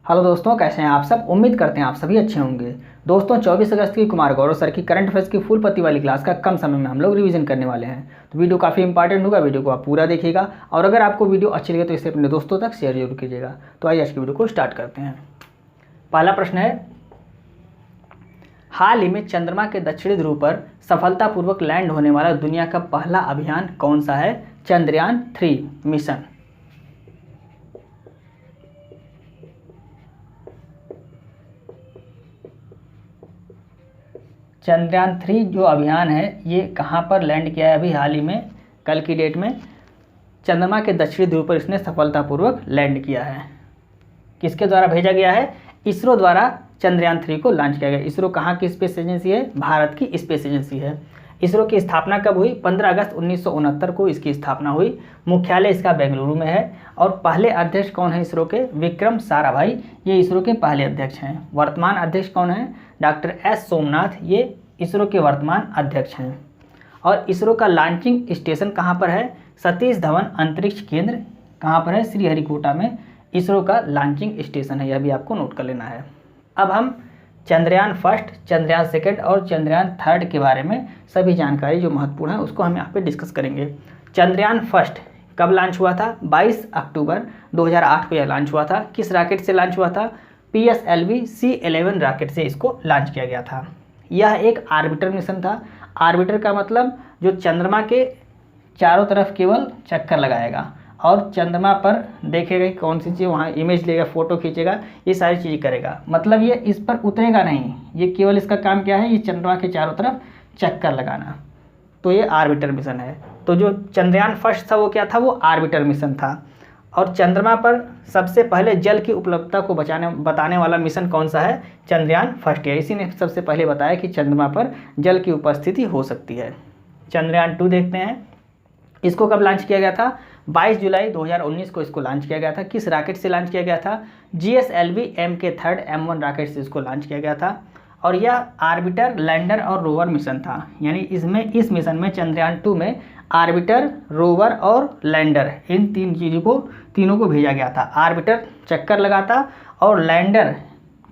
Hello दोस्तों, कैसे हैं आप सब। उम्मीद करते हैं आप सभी अच्छे होंगे। दोस्तों 24 अगस्त की कुमार गौरव सर की करंट अफेयर्स की फुल पत्ती वाली क्लास का कम समय में हम लोग रिवीजन करने वाले हैं। तो वीडियो काफ़ी इंपॉर्टेंट होगा, वीडियो को आप पूरा देखिएगा और अगर आपको वीडियो अच्छी लगे तो इसे अपने दोस्तों तक शेयर जरूर कीजिएगा। तो आइए आज की वीडियो को स्टार्ट करते हैं। पहला प्रश्न है, हाल ही में चंद्रमा के दक्षिणी ध्रुव पर सफलतापूर्वक लैंड होने वाला दुनिया का पहला अभियान कौन सा है। चंद्रयान 3 मिशन। चंद्रयान 3 जो अभियान है ये कहाँ पर लैंड किया है अभी हाल ही में, कल की डेट में चंद्रमा के दक्षिणी ध्रुव पर इसने सफलतापूर्वक लैंड किया है। किसके द्वारा भेजा गया है? इसरो द्वारा चंद्रयान 3 को लॉन्च किया गया। इसरो कहाँ की स्पेस एजेंसी है? भारत की स्पेस एजेंसी है। इसरो की स्थापना कब हुई? 15 अगस्त 1969 को इसकी स्थापना हुई। मुख्यालय इसका बेंगलुरु में है और पहले अध्यक्ष कौन है इसरो के? विक्रम साराभाई, ये इसरो के पहले अध्यक्ष हैं। वर्तमान अध्यक्ष कौन है? डॉक्टर एस सोमनाथ, ये इसरो के वर्तमान अध्यक्ष हैं। और इसरो का लॉन्चिंग स्टेशन कहाँ पर है? सतीश धवन अंतरिक्ष केंद्र कहाँ पर है? श्रीहरिकोटा में इसरो का लॉन्चिंग स्टेशन है। यह भी आपको नोट कर लेना है। अब हम चंद्रयान फर्स्ट, चंद्रयान सेकंड और चंद्रयान थर्ड के बारे में सभी जानकारी जो महत्वपूर्ण है उसको हम यहाँ पे डिस्कस करेंगे। चंद्रयान फर्स्ट कब लॉन्च हुआ था? 22 अक्टूबर 2008 को यह लॉन्च हुआ था। किस रॉकेट से लॉन्च हुआ था? PSLV C11 रॉकेट से इसको लॉन्च किया गया था। यह एक आर्बिटर मिशन था। आर्बिटर का मतलब जो चंद्रमा के चारों तरफ केवल चक्कर लगाएगा और चंद्रमा पर देखेगा कि कौन सी चीज़, वहाँ इमेज लेगा, फोटो खींचेगा, ये सारी चीज़ें करेगा। मतलब ये इस पर उतरेगा नहीं, ये केवल इसका काम क्या है? ये चंद्रमा के चारों तरफ चक्कर लगाना। तो ये आर्बिटर मिशन है। तो जो चंद्रयान फर्स्ट था वो क्या था? वो आर्बिटर मिशन था। और चंद्रमा पर सबसे पहले जल की उपलब्धता को बताने वाला मिशन कौन सा है? चंद्रयान फर्स्ट है। इसी ने सबसे पहले बताया कि चंद्रमा पर जल की उपस्थिति हो सकती है। चंद्रयान 2 देखते हैं, इसको कब लॉन्च किया गया था? 22 जुलाई 2019 को इसको लॉन्च किया गया था। किस रॉकेट से लॉन्च किया गया था? GSLV MK3 M1 रॉकेट से इसको लॉन्च किया गया था। और यह आर्बिटर, लैंडर और रोवर मिशन था। यानी इस मिशन में चंद्रयान 2 में आर्बिटर, रोवर और लैंडर, इन तीनों को भेजा गया था। आर्बिटर चक्कर लगाता और लैंडर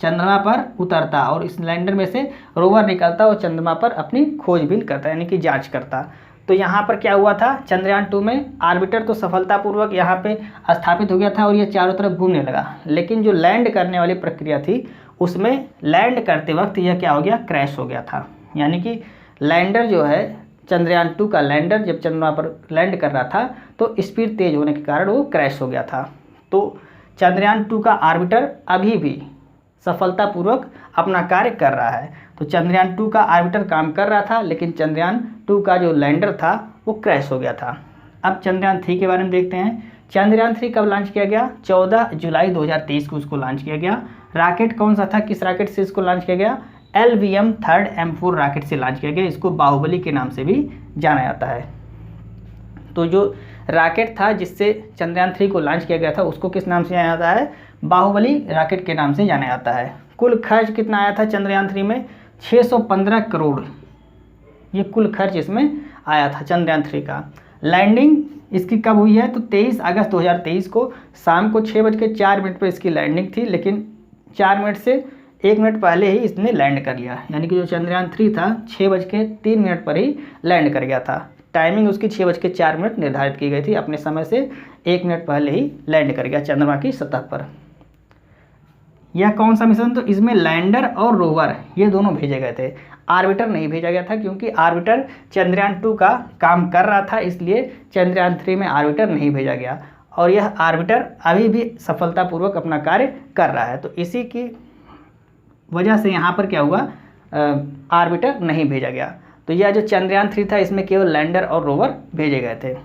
चंद्रमा पर उतरता और इस लैंडर में से रोवर निकलता और चंद्रमा पर अपनी खोजबीन करता, यानी कि जांच करता। तो यहाँ पर क्या हुआ था? चंद्रयान 2 में आर्बिटर तो सफलतापूर्वक यहाँ पे स्थापित हो गया था और ये चारों तरफ घूमने लगा, लेकिन जो लैंड करने वाली प्रक्रिया थी उसमें लैंड करते वक्त यह क्या हो गया? क्रैश हो गया था। यानी कि लैंडर जो है, चंद्रयान 2 का लैंडर जब चंद्रमा पर लैंड कर रहा था तो स्पीड तेज होने के कारण वो क्रैश हो गया था। तो चंद्रयान 2 का आर्बिटर अभी भी सफलतापूर्वक अपना कार्य कर रहा है। तो चंद्रयान 2 का आर्बिटर काम कर रहा था, लेकिन चंद्रयान 2 का जो लैंडर था वो क्रैश हो गया था। अब चंद्रयान 3 के बारे में देखते हैं। चंद्रयान 3 कब लॉन्च किया गया? 14 जुलाई 2023 को उसको लॉन्च किया गया। रॉकेट कौन सा था? किस रॉकेट से इसको लॉन्च किया गया? LVM 3rd M4 रॉकेट से लॉन्च किया गया। इसको बाहुबली के नाम से भी जाना जाता है। तो जो रॉकेट था जिससे चंद्रयान 3 को लॉन्च किया गया था उसको किस नाम से जाना जाता है? बाहुबली रॉकेट के नाम से जाना जाता है। कुल खर्च कितना आया था चंद्रयान 3 में? 615 करोड़, ये कुल खर्च इसमें आया था चंद्रयान 3 का। लैंडिंग इसकी कब हुई है? तो 23 अगस्त 2023 को शाम को 6:04 पर इसकी लैंडिंग थी, लेकिन 4 मिनट से 1 मिनट पहले ही इसने लैंड कर लिया। यानी कि जो चंद्रयान 3 था 6:03 पर ही लैंड कर गया था। टाइमिंग उसकी 6:04 निर्धारित की गई थी, अपने समय से 1 मिनट पहले ही लैंड कर गया चंद्रमा की सतह पर। यह कौन सा मिशन? तो इसमें लैंडर और रोवर ये दोनों भेजे गए थे। आर्बिटर नहीं भेजा गया था क्योंकि आर्बिटर चंद्रयान 2 का काम कर रहा था, इसलिए चंद्रयान 3 में आर्बिटर नहीं भेजा गया। और यह आर्बिटर अभी भी सफलतापूर्वक अपना कार्य कर रहा है। तो इसी की वजह से यहाँ पर क्या हुआ? आर्बिटर नहीं भेजा गया। तो यह जो चंद्रयान 3 था इसमें केवल लैंडर और रोवर भेजे गए थे।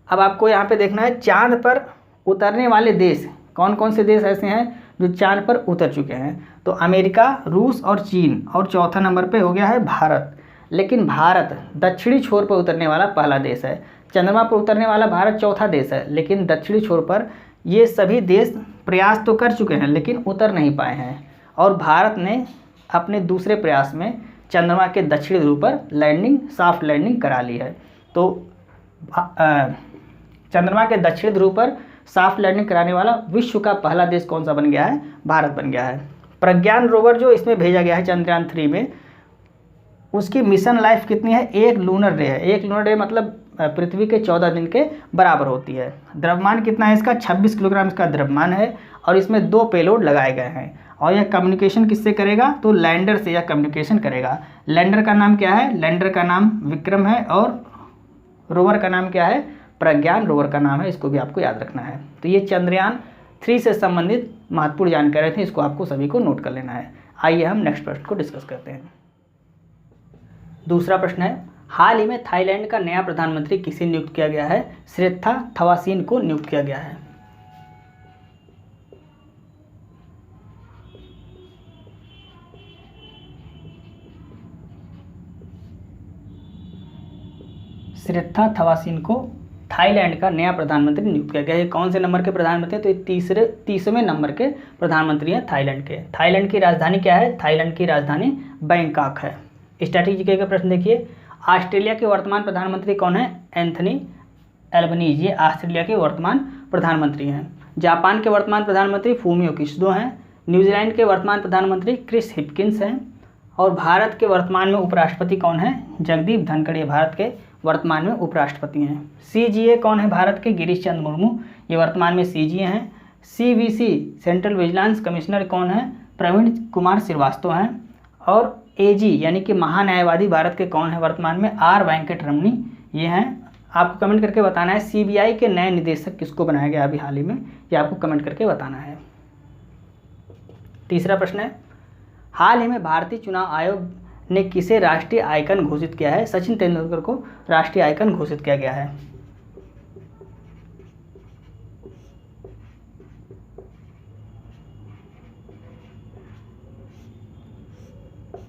अब आपको यहाँ पे देखना है चांद पर उतरने वाले देश कौन कौन से देश ऐसे हैं जो चांद पर उतर चुके हैं। तो अमेरिका, रूस और चीन, और चौथा नंबर पे हो गया है भारत। लेकिन भारत दक्षिणी छोर पर उतरने वाला पहला देश है। चंद्रमा पर उतरने वाला भारत चौथा देश है, लेकिन दक्षिणी छोर पर ये सभी देश प्रयास तो कर चुके हैं लेकिन उतर नहीं पाए हैं। और भारत ने अपने दूसरे प्रयास में चंद्रमा के दक्षिणी ध्रुव पर सॉफ्ट लैंडिंग करा ली है। तो चंद्रमा के दक्षिणी ध्रुव पर सॉफ्ट लैंडिंग कराने वाला विश्व का पहला देश कौन सा बन गया है? भारत बन गया है। प्रज्ञान रोवर जो इसमें भेजा गया है चंद्रयान 3 में, उसकी मिशन लाइफ कितनी है? 1 लूनर डे है। 1 लूनर डे मतलब पृथ्वी के 14 दिन के बराबर होती है। द्रव्यमान कितना है इसका? 26 किलोग्राम इसका द्रव्यमान है और इसमें 2 पेलोड लगाए गए हैं। और यह कम्युनिकेशन किससे करेगा? तो लैंडर से यह कम्युनिकेशन करेगा। लैंडर का नाम क्या है? लैंडर का नाम विक्रम है और रोवर का नाम क्या है? प्रज्ञान रोवर का नाम है। इसको भी आपको याद रखना है। तो ये चंद्रयान 3 से संबंधित महत्वपूर्ण जानकारी थी, इसको आपको सभी को नोट कर लेना है। आइए हम नेक्स्ट प्रश्न को डिस्कस करते हैं। दूसरा प्रश्न है, हाल ही में थाईलैंड का नया प्रधानमंत्री किसे नियुक्त किया गया है? श्रेथा थवासीन को नियुक्त किया गया है। श्रेथा थवासीन को थाईलैंड का नया प्रधानमंत्री नियुक्त किया गया है। कौन से नंबर के प्रधानमंत्री हैं? तो ये 30वें नंबर के प्रधानमंत्री हैं थाईलैंड के। थाईलैंड की राजधानी क्या है? थाईलैंड की राजधानी बैंकॉक है। स्ट्रैटेजी का प्रश्न देखिए, ऑस्ट्रेलिया के वर्तमान प्रधानमंत्री कौन है? एंथनी एल्बनीज, ये ऑस्ट्रेलिया के वर्तमान प्रधानमंत्री हैं। जापान के वर्तमान प्रधानमंत्री फूमियो किशिडो हैं। न्यूजीलैंड के वर्तमान प्रधानमंत्री क्रिस हिपकिंस हैं। और भारत के वर्तमान में उपराष्ट्रपति कौन है? जगदीप धनखड़, ये भारत के वर्तमान में उपराष्ट्रपति हैं। सीजीए कौन है भारत के? गिरीश चंद्र मुर्मू, ये वर्तमान में सीजीए हैं। सीवीसी सेंट्रल विजिलेंस कमिश्नर कौन है? प्रवीण कुमार श्रीवास्तव हैं। और एजी यानी कि महान्यायवादी भारत के कौन है वर्तमान में? आर वेंकट रमनी, ये हैं। आपको कमेंट करके बताना है सीबीआई के नए निदेशक किसको बनाया गया अभी हाल ही में, ये आपको कमेंट करके बताना है। तीसरा प्रश्न है, हाल ही में भारतीय चुनाव आयोग ने किसे राष्ट्रीय आइकन घोषित किया है? सचिन तेंदुलकर को राष्ट्रीय आइकन घोषित किया गया है।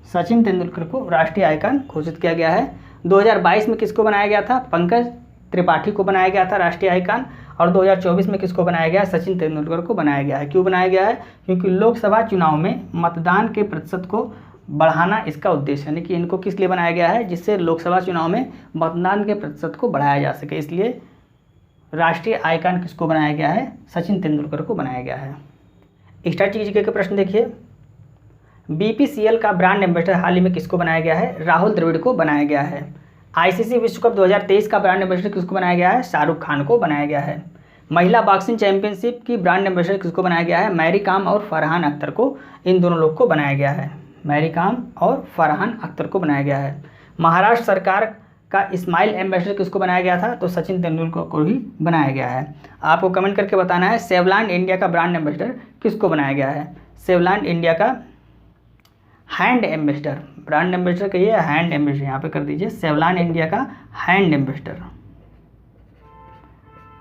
सचिन तेंदुलकर को राष्ट्रीय आइकन घोषित किया गया है। 2022 में किसको बनाया गया था? पंकज त्रिपाठी को बनाया गया था राष्ट्रीय आइकन। और 2024 में किसको बनाया गया है? सचिन तेंदुलकर को बनाया गया है। क्यों बनाया गया है? क्योंकि लोकसभा चुनाव में मतदान के प्रतिशत को बढ़ाना इसका उद्देश्य है। यानी कि इनको किस लिए बनाया गया है? जिससे लोकसभा चुनाव में मतदान के प्रतिशत को बढ़ाया जा सके, इसलिए राष्ट्रीय आइकन किसको बनाया गया है? सचिन तेंदुलकर को बनाया गया है। स्ट्रैटेजी के प्रश्न देखिए, बीपीसीएल का ब्रांड एम्बेसडर हाल ही में किसको बनाया गया है? राहुल द्रविड़ को बनाया गया है। आईसीसी विश्व कप 2023 का ब्रांड एम्बेसडर किसको बनाया गया है? शाहरुख खान को बनाया गया है। महिला बॉक्सिंग चैंपियनशिप की ब्रांड एम्बेसडर किसको बनाया गया है? मैरी कॉम और फरहान अख्तर को, इन दोनों लोग को बनाया गया है। मैरी कॉम और फरहान अख्तर को बनाया गया है। महाराष्ट्र सरकार का स्माइल एम्बेसडर किसको बनाया गया था? तो सचिन तेंदुलकर को ही बनाया गया है। आपको कमेंट करके बताना है सेवलॉन इंडिया का ब्रांड एम्बेसडर किसको बनाया गया है? सेवलॉन इंडिया का हैंड एम्बेसडर, ब्रांड एम्बेसडर कहिए हैंड एम्बेसडर, यहाँ पे कर दीजिए सेवलॉन इंडिया का हैंड एम्बेसडर।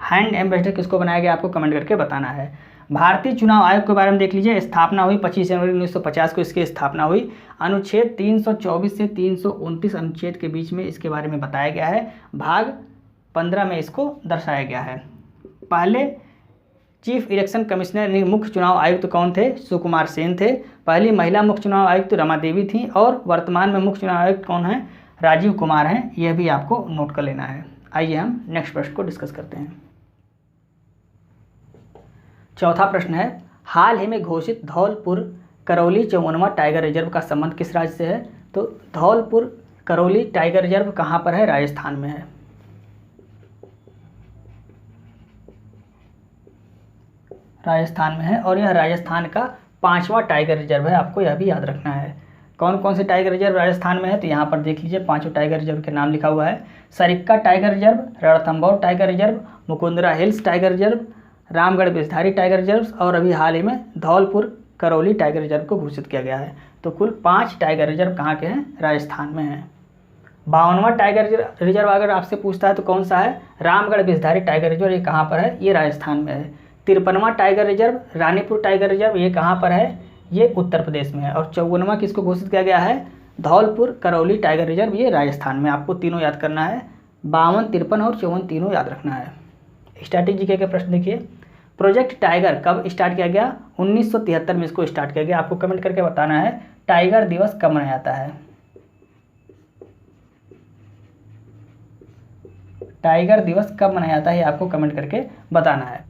हैंड एम्बेसडर किसको बनाया गया आपको कमेंट करके बताना है। भारतीय चुनाव आयोग के बारे में देख लीजिए, स्थापना हुई 25 जनवरी 1950 को इसकी स्थापना हुई। अनुच्छेद 324 से 329 अनुच्छेद के बीच में इसके बारे में बताया गया है। भाग 15 में इसको दर्शाया गया है। पहले चीफ इलेक्शन कमिश्नर मुख्य चुनाव आयुक्त कौन थे? सुकुमार सेन थे। पहली महिला मुख्य चुनाव आयुक्त रमा देवी थी। और वर्तमान में मुख्य चुनाव आयुक्त कौन है? राजीव कुमार हैं। यह भी आपको नोट कर लेना है। आइए हम नेक्स्ट प्रश्न को डिस्कस करते हैं। चौथा प्रश्न है, हाल ही में घोषित धौलपुर करौली चौवनवा टाइगर रिजर्व का संबंध किस राज्य से है? तो धौलपुर करौली टाइगर रिजर्व कहाँ पर है? राजस्थान में है। राजस्थान में है और यह राजस्थान का 5वां टाइगर रिजर्व है। आपको यह भी याद रखना है। कौन कौन से टाइगर रिजर्व राजस्थान में है? तो यहाँ पर देख लीजिए 5 टाइगर रिजर्व के नाम लिखा हुआ है। Sariska tiger reserve, Ranthambore tiger reserve, Mukundra hills tiger reserve, Ramgarh Bijdhari tiger reserve और अभी हाल ही में धौलपुर करौली टाइगर रिजर्व को घोषित किया गया है। तो कुल 5 टाइगर रिजर्व कहाँ के हैं? राजस्थान में हैं। 52वां टाइगर रिजर्व अगर आपसे पूछता है तो कौन सा है? रामगढ़ बिजधारी टाइगर रिजर्व, ये कहाँ पर है? ये राजस्थान में है। 53वां tiger reserve Ranipur tiger reserve, ये कहाँ पर है? ये उत्तर प्रदेश में है। और 54वां किसको घोषित किया गया है? धौलपुर करौली टाइगर रिजर्व, ये राजस्थान में। आपको तीनों याद करना है, 52, 53 और 54 तीनों याद रखना है। स्ट्रैटेजी के प्रश्न देखिए, प्रोजेक्ट टाइगर कब स्टार्ट किया गया? 1973 में इसको स्टार्ट किया गया। आपको कमेंट करके बताना है टाइगर दिवस कब मनाया जाता है। टाइगर दिवस कब मनाया जाता है आपको कमेंट करके बताना है।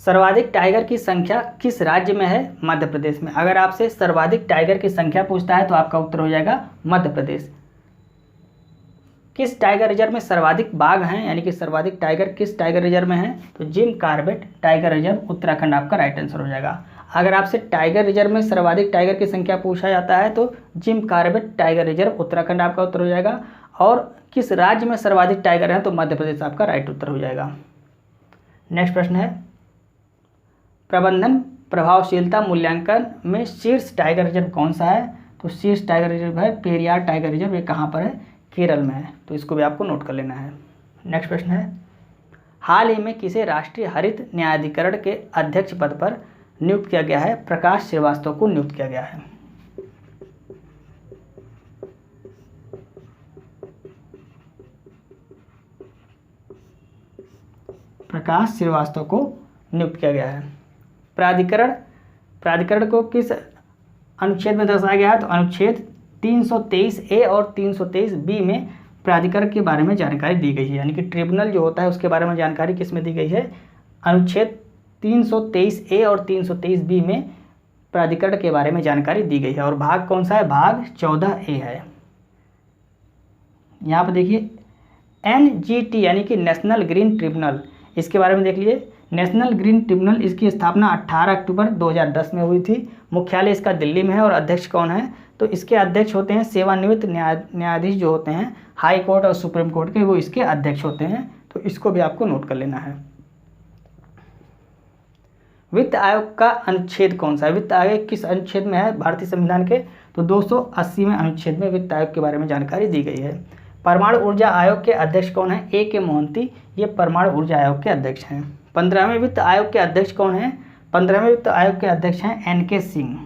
सर्वाधिक टाइगर की संख्या किस राज्य में है? मध्य प्रदेश में। अगर आपसे सर्वाधिक टाइगर की संख्या पूछता है तो आपका उत्तर हो जाएगा मध्य प्रदेश। किस टाइगर रिजर्व में सर्वाधिक बाघ हैं, यानी कि सर्वाधिक टाइगर किस टाइगर रिजर्व में है? तो Jim Corbett tiger reserve Uttarakhand आपका राइट आंसर हो जाएगा। अगर आपसे टाइगर रिजर्व में सर्वाधिक टाइगर की संख्या पूछा जाता है तो Jim Corbett tiger reserve Uttarakhand आपका उत्तर हो जाएगा। और किस राज्य में सर्वाधिक टाइगर हैं? तो मध्य प्रदेश आपका राइट उत्तर हो जाएगा। नेक्स्ट प्रश्न है, प्रबंधन प्रभावशीलता मूल्यांकन में शीर्ष टाइगर रिजर्व कौन सा है? तो शीर्ष टाइगर रिजर्व है पेरियार टाइगर रिजर्व। ये कहाँ पर है? केरल में है। तो इसको भी आपको नोट कर लेना है। नेक्स्ट प्रश्न है, हाल ही में किसे राष्ट्रीय हरित न्यायाधिकरण के अध्यक्ष पद पर नियुक्त किया गया है? प्रकाश श्रीवास्तव को नियुक्त किया गया है। प्रकाश श्रीवास्तव को नियुक्त किया गया है। प्राधिकरण को किस अनुच्छेद में दर्शाया गया है? तो अनुच्छेद 323A और 323B में प्राधिकरण के बारे में जानकारी दी गई है, यानी कि ट्रिब्यूनल जो होता है उसके बारे में जानकारी किस में दी गई है? अनुच्छेद 323A और 323B में प्राधिकरण के बारे में जानकारी दी गई है। और भाग कौन सा है? भाग 14A है। यहाँ पर देखिए NGT यानी कि नेशनल ग्रीन ट्रिब्यूनल, इसके बारे में देख लिए। नेशनल ग्रीन ट्रिब्यूनल, इसकी स्थापना 18 अक्टूबर 2010 में हुई थी। मुख्यालय इसका दिल्ली में है। और अध्यक्ष कौन है? तो इसके अध्यक्ष होते हैं सेवानिवृत्त न्यायाधीश जो होते हैं हाई कोर्ट और सुप्रीम कोर्ट के, वो इसके अध्यक्ष होते हैं। तो इसको भी आपको नोट कर लेना है। वित्त आयोग का अनुच्छेद कौन सा है? वित्त आयोग किस अनुच्छेद में है भारतीय संविधान के? तो 280वें अनुच्छेद में वित्त आयोग के बारे में जानकारी दी गई है। परमाणु ऊर्जा आयोग के अध्यक्ष कौन है? A के मोहंती, ये परमाणु ऊर्जा आयोग के अध्यक्ष हैं। 15वें वित्त आयोग के अध्यक्ष कौन है? 15वें वित्त आयोग के अध्यक्ष हैं NK सिंह।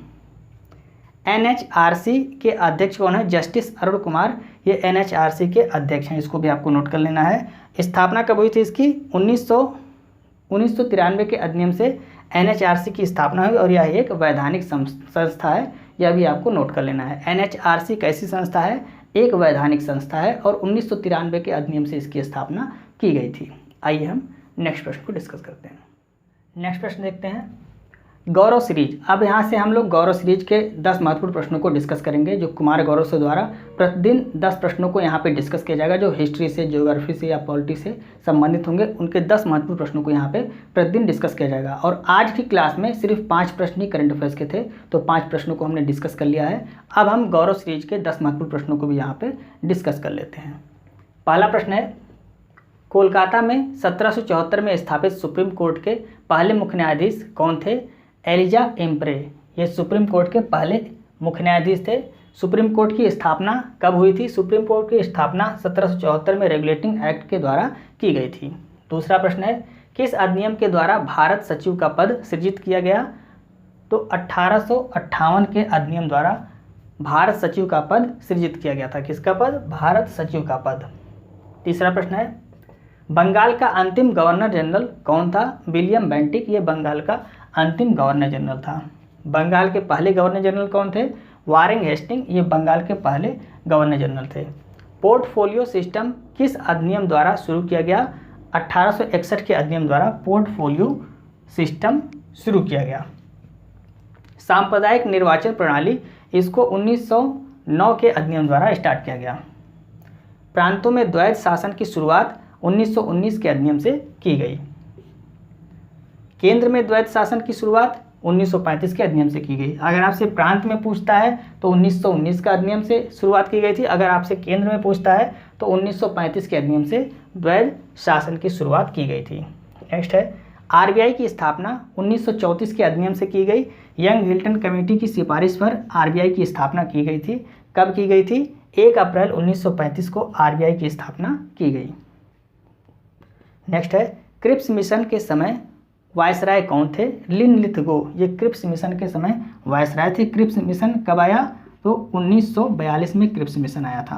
NHRC के अध्यक्ष कौन है? जस्टिस अरुण कुमार, ये NHRC के अध्यक्ष हैं। इसको भी आपको नोट कर लेना है। स्थापना कब हुई थी इसकी? 1993 के अधिनियम से NHRC की स्थापना हुई और यह एक वैधानिक संस्था है। यह भी आपको नोट कर लेना है। NHRC कैसी संस्था है? एक वैधानिक संस्था है और 1993 के अधिनियम से इसकी स्थापना की गई थी। आइए हम नेक्स्ट प्रश्न को डिस्कस करते हैं। नेक्स्ट प्रश्न देखते हैं, गौरव सीरीज। अब यहाँ से हम लोग गौरव सीरीज के 10 महत्वपूर्ण प्रश्नों को डिस्कस करेंगे, जो कुमार गौरव से द्वारा प्रतिदिन 10 प्रश्नों को यहाँ पे डिस्कस किया जाएगा, जो हिस्ट्री से, ज्योग्राफी से या पॉलिटी से संबंधित होंगे। उनके 10 महत्वपूर्ण प्रश्नों को यहाँ पे प्रतिदिन डिस्कस किया जाएगा। और आज की क्लास में सिर्फ 5 प्रश्न ही करंट अफेयर्स के थे, तो 5 प्रश्नों को हमने डिस्कस कर लिया है। अब हम गौरव सीरीज के 10 महत्वपूर्ण प्रश्नों को भी यहाँ पर डिस्कस कर लेते हैं। पहला प्रश्न है, कोलकाता में 1774 में स्थापित सुप्रीम कोर्ट के पहले मुख्य न्यायाधीश कौन थे? एलिजा एम्परे, ये सुप्रीम कोर्ट के पहले मुख्य न्यायाधीश थे। सुप्रीम कोर्ट की स्थापना कब हुई थी? सुप्रीम कोर्ट की स्थापना 1774 में रेगुलेटिंग एक्ट के द्वारा की गई थी। दूसरा प्रश्न है, किस अधिनियम के द्वारा भारत सचिव का पद सृजित किया गया? तो 1858 के अधिनियम द्वारा भारत सचिव का पद सृजित किया गया था। किसका पद? भारत सचिव का पद। तीसरा प्रश्न है, बंगाल का अंतिम गवर्नर जनरल कौन था? विलियम बेंटिक, ये बंगाल का अंतिम गवर्नर जनरल था। बंगाल के पहले गवर्नर जनरल कौन थे? वारेन हेस्टिंग, ये बंगाल के पहले गवर्नर जनरल थे। पोर्टफोलियो सिस्टम किस अधिनियम द्वारा शुरू किया गया? 1861 के अधिनियम द्वारा पोर्टफोलियो सिस्टम शुरू किया गया। सांप्रदायिक निर्वाचन प्रणाली, इसको 1909 के अधिनियम द्वारा स्टार्ट किया गया। प्रांतों में द्वैध शासन की शुरुआत 1919 के अधिनियम से की गई। केंद्र में द्वैध शासन की शुरुआत 1935 के अधिनियम से की गई। अगर आपसे प्रांत में पूछता है तो 1919 का अधिनियम से शुरुआत की गई थी। अगर आपसे केंद्र में पूछता है तो 1935 के अधिनियम से द्वैध शासन की शुरुआत की गई थी। नेक्स्ट है, RBI की स्थापना 1934 के अधिनियम से की गई। यंग हिल्टन कमेटी की सिफारिश पर RBI की स्थापना की गई थी। कब की गई थी? 1 अप्रैल 1935 को RBI की स्थापना की गई। नेक्स्ट है, क्रिप्स मिशन के समय वायसराय कौन थे? लिनलिथगो, ये क्रिप्स मिशन के समय वायसराय थे। क्रिप्स मिशन कब आया? तो 1942 में क्रिप्स मिशन आया था।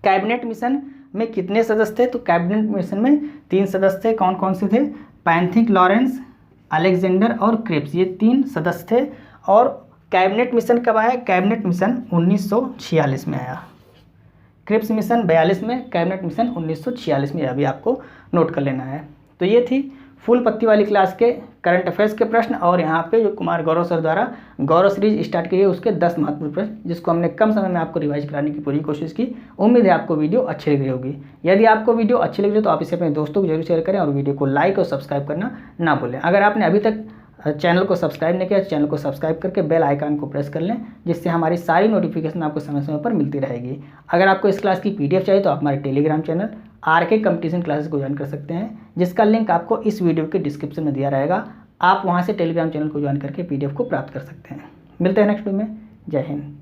कैबिनेट मिशन में कितने सदस्य थे? तो कैबिनेट मिशन में 3 सदस्य थे। कौन कौन से थे? पैंथिक लॉरेंस, अलेक्जेंडर और क्रिप्स, ये 3 सदस्य थे। और कैबिनेट मिशन कब आया? कैबिनेट मिशन 1946 में आया। क्रिप्स मिशन 42 में, कैबिनेट मिशन 1946 में, अभी आपको नोट कर लेना है। तो ये थी फुल पत्ती वाली क्लास के करंट अफेयर्स के प्रश्न और यहाँ पे जो कुमार गौरव सर द्वारा गौरव सीरीज स्टार्ट की है उसके 10 महत्वपूर्ण प्रश्न, जिसको हमने कम समय में आपको रिवाइज कराने की पूरी कोशिश की। उम्मीद है आपको वीडियो अच्छी लग रही होगी। यदि आपको वीडियो अच्छी लग रही है तो आप इसे अपने दोस्तों को जरूर शेयर करें और वीडियो को लाइक और सब्सक्राइब करना ना भूलें। अगर आपने अभी तक चैनल को सब्सक्राइब नहीं किया, चैनल को सब्सक्राइब करके बेल आइकन को प्रेस कर लें, जिससे हमारी सारी नोटिफिकेशन आपको समय समय पर मिलती रहेगी। अगर आपको इस क्लास की PDF चाहिए तो आप हमारे Telegram channel RK competition classes को ज्वाइन कर सकते हैं, जिसका लिंक आपको इस वीडियो के डिस्क्रिप्शन में दिया रहेगा। आप वहां से टेलीग्राम चैनल को ज्वाइन करके PDF को प्राप्त कर सकते हैं। मिलते हैं नेक्स्ट वीडियो में। जय हिंद।